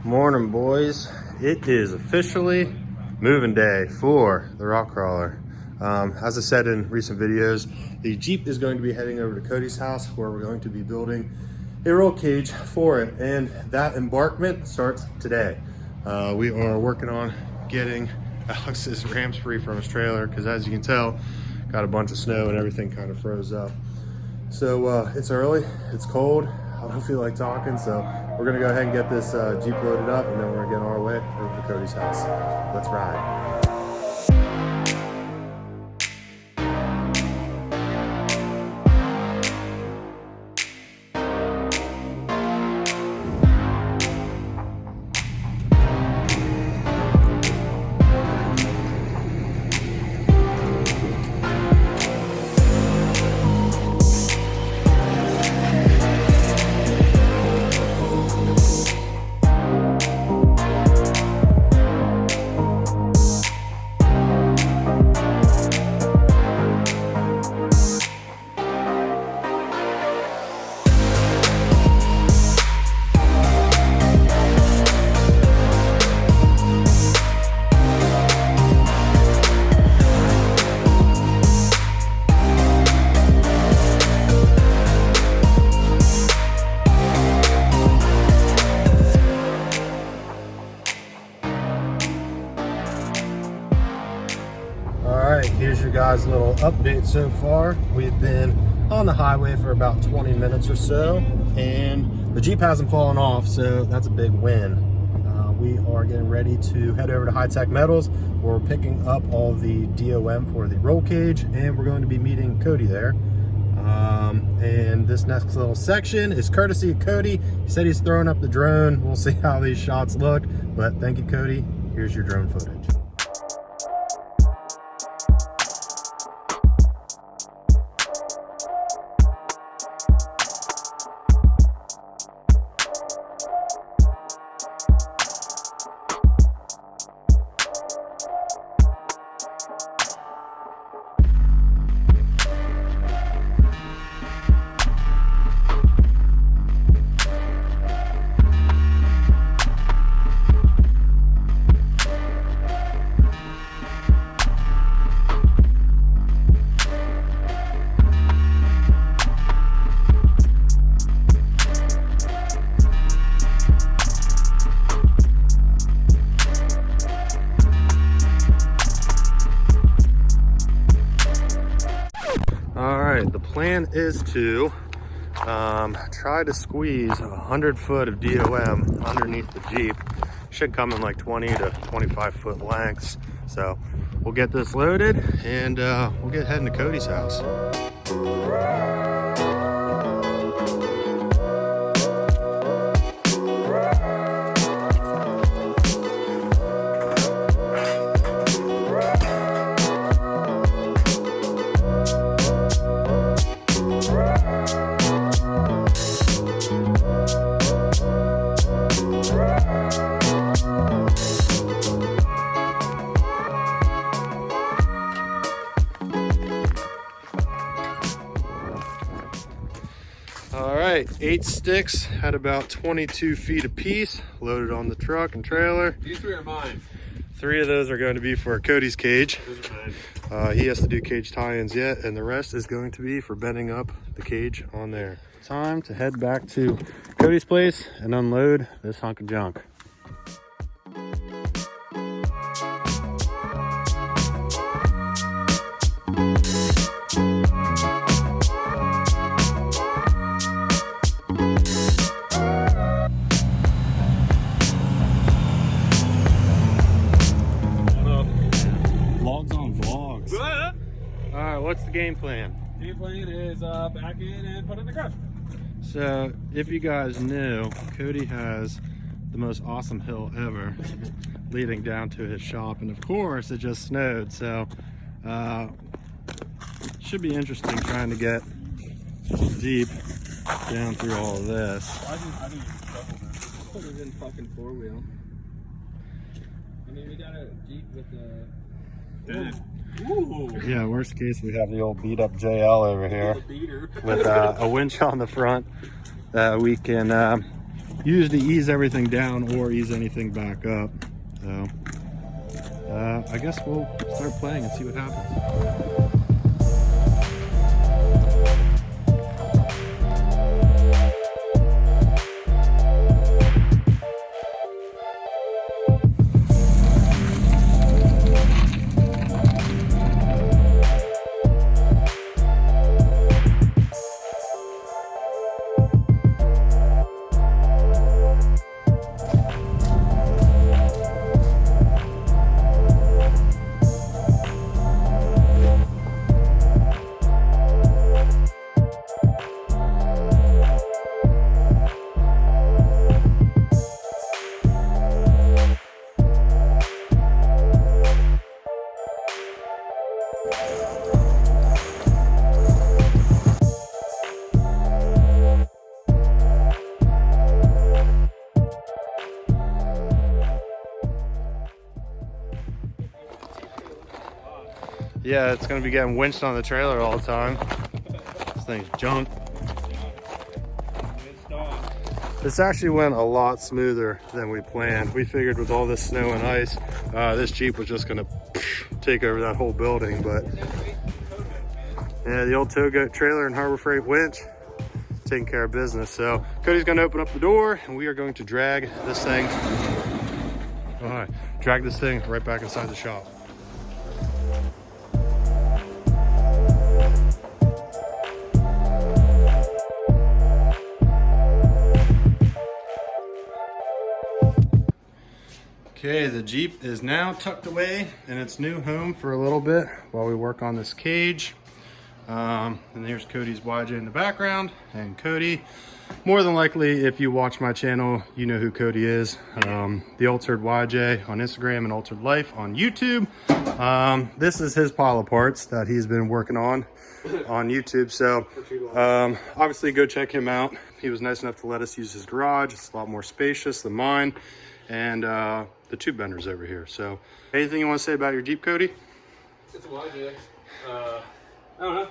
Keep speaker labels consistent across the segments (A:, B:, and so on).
A: Morning, boys. It is officially moving day for the rock crawler. As I said in recent videos, the Jeep is going to be heading over to Cody's house where we're going to be building a roll cage for it, and that embarkment starts today. We are working on getting Alex's ramps free from his trailer because, as you can tell, got a bunch of snow and everything kind of froze up. So it's early, it's cold, I don't feel like talking, so we're gonna go ahead and get this Jeep loaded up, and then we're gonna get on our way over to Cody's house. Let's ride. Here's your guys' little update so far. We've been on the highway for about 20 minutes or so, and the Jeep hasn't fallen off, so that's a big win. We are getting ready to head over to High Tech Metals. We're picking up all the DOM for the roll cage, and we're going to be meeting Cody there. And this next little section is courtesy of Cody. He said he's throwing up the drone. We'll see how these shots look, but thank you, Cody. Here's your drone footage. The plan is to try to squeeze 100 foot of DOM underneath the Jeep. Should come in like 20 to 25 foot lengths. So we'll get this loaded, and we'll get heading to Cody's house. All right, 8 sticks at about 22 feet apiece, loaded on the truck and trailer.
B: These 3 are mine.
A: 3 of those are going to be for Cody's cage.
B: Those are mine.
A: He has to do cage tie-ins yet, and the rest is going to be for bending up the cage on there. Time to head back to Cody's place and unload this hunk of junk. All right, what's the game plan?
B: Game plan is back in and put it in the garage.
A: So, if you guys knew, Cody has the most awesome hill ever leading down to his shop, and of course it just snowed, so should be interesting trying to get deep down through all of this.
B: I didn't shuffle this. Put it in fucking 4-wheel. I mean, we got a Jeep with a... Ooh.
A: Yeah, worst case we have the old beat up JL over here with a winch on the front that we can use to ease everything down or ease anything back up. So I guess we'll start playing and see what happens. Yeah, it's gonna be getting winched on the trailer all the time. This thing's junk. This actually went a lot smoother than we planned. We figured with all this snow and ice, this Jeep was just gonna take over that whole building, but yeah, the old tow goat trailer and Harbor Freight winch taking care of business. So Cody's gonna open up the door and we are going to drag this thing. All right, drag this thing right back inside the shop. Okay, the Jeep is now tucked away in its new home for a little bit while we work on this cage. And there's Cody's YJ in the background. And Cody, more than likely, if you watch my channel, you know who Cody is. The Altered YJ on Instagram and Altered Life on YouTube. This is his pile of parts that he's been working on YouTube. So obviously go check him out. He was nice enough to let us use his garage. It's a lot more spacious than mine. And the tube bender's over here. So anything you want to say about your Jeep, Cody?
B: It's a YJ. I don't know.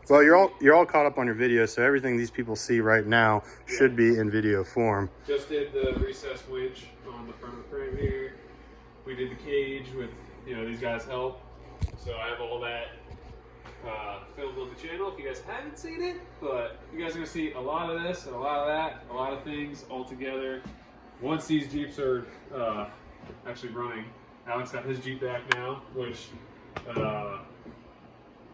A: Well, you're all caught up on your video, so everything these people see right now should be in video form.
B: Just did the recessed winch on the front of the frame here. We did the cage with, these guys' help. So I have all that filmed on the channel if you guys haven't seen it. But you guys are going to see a lot of this and a lot of that, a lot of things all together. Once these Jeeps are actually running, Alex got his Jeep back now, which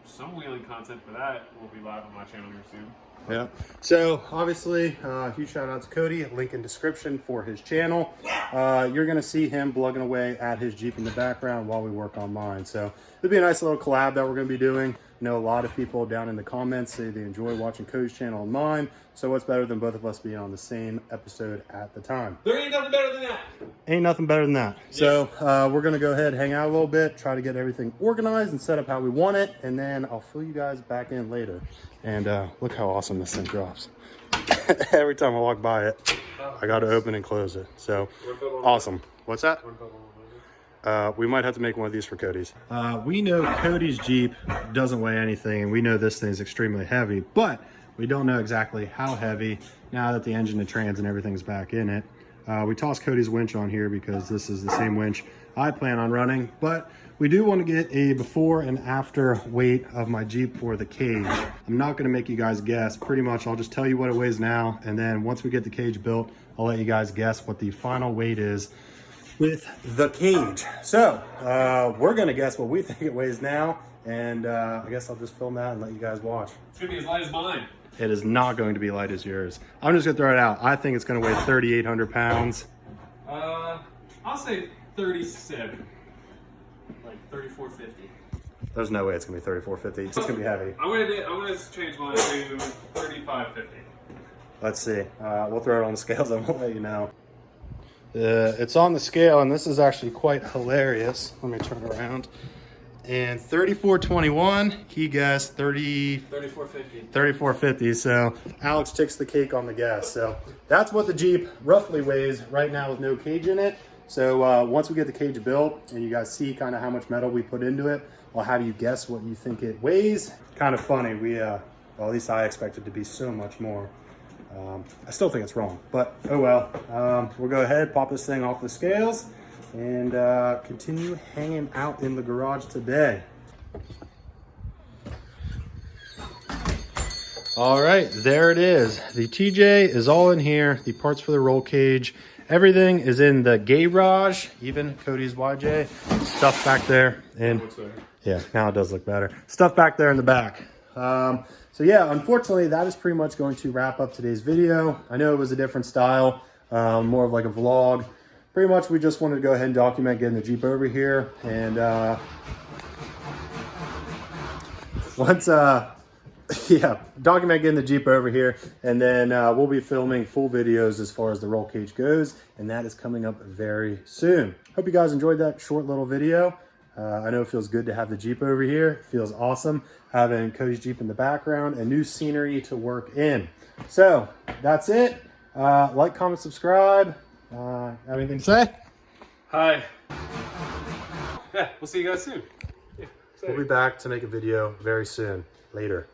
B: some wheeling content for that will be live on my channel here soon.
A: Yeah. So obviously, huge shout out to Cody. Link in description for his channel. You're gonna see him plugging away at his Jeep in the background while we work on mine. So it'll be a nice little collab that we're gonna be doing. I know a lot of people down in the comments say they enjoy watching Cody's channel and mine. So what's better than both of us being on the same episode at the time?
B: There ain't nothing better than that.
A: Ain't nothing better than that. Yeah. So we're gonna go ahead, hang out a little bit, try to get everything organized and set up how we want it, and then I'll fill you guys back in later. And look how awesome this thing drops. Every time I walk by it, I got to open and close it. So awesome. What's that? We might have to make one of these for Cody's. We know Cody's Jeep doesn't weigh anything, and we know this thing is extremely heavy, but we don't know exactly how heavy now that the engine and trans and everything's back in it. We tossed Cody's winch on here because this is the same winch I plan on running, but we do want to get a before and after weight of my Jeep for the cage. I'm not going to make you guys guess. Pretty much I'll just tell you what it weighs now, and then once we get the cage built, I'll let you guys guess what the final weight is with the cage. So we're going to guess what we think it weighs now, and I guess I'll just film that and let you guys watch.
B: It's going to be as light as mine.
A: It is not going to be light as yours. I'm just going to throw it out. I think it's going to weigh 3,800 pounds.
B: I'll say 37. Like 3450.
A: There's no way it's gonna be 3450. It's gonna be heavy.
B: I'm gonna change mine to 3550.
A: Let's see. We'll throw it on the scales and we'll let you know. It's on the scale, and this is actually quite hilarious. Let me turn it around. And 3421, he guessed
B: 3450.
A: 3450. So Alex takes the cake on the guess. So that's what the Jeep roughly weighs right now with no cage in it. So once we get the cage built and you guys see kind of how much metal we put into it, I'll have you guess what you think it weighs. Kind of funny. Well, at least I expected to be so much more. I still think it's wrong, but oh well. We'll go ahead, pop this thing off the scales, and continue hanging out in the garage today. All right, there it is. The TJ is all in here. The parts for the roll cage. Everything is in the garage, even Cody's YJ. Stuff back there. And yeah, now it does look better. Stuff back there in the back. So yeah, unfortunately, that is pretty much going to wrap up today's video. I know it was a different style, more of like a vlog. Pretty much we just wanted to go ahead and document getting the Jeep over here. And yeah, document getting the Jeep over here, and then we'll be filming full videos as far as the roll cage goes, and that is coming up very soon. Hope you guys enjoyed that short little video. I know it feels good to have the Jeep over here. It feels awesome having Cody's Jeep in the background and new scenery to work in. So that's it. Like, comment, subscribe. Have anything to say?
B: Hi. Yeah, we'll see you guys soon. Yeah,
A: we'll be back to make a video very soon. Later.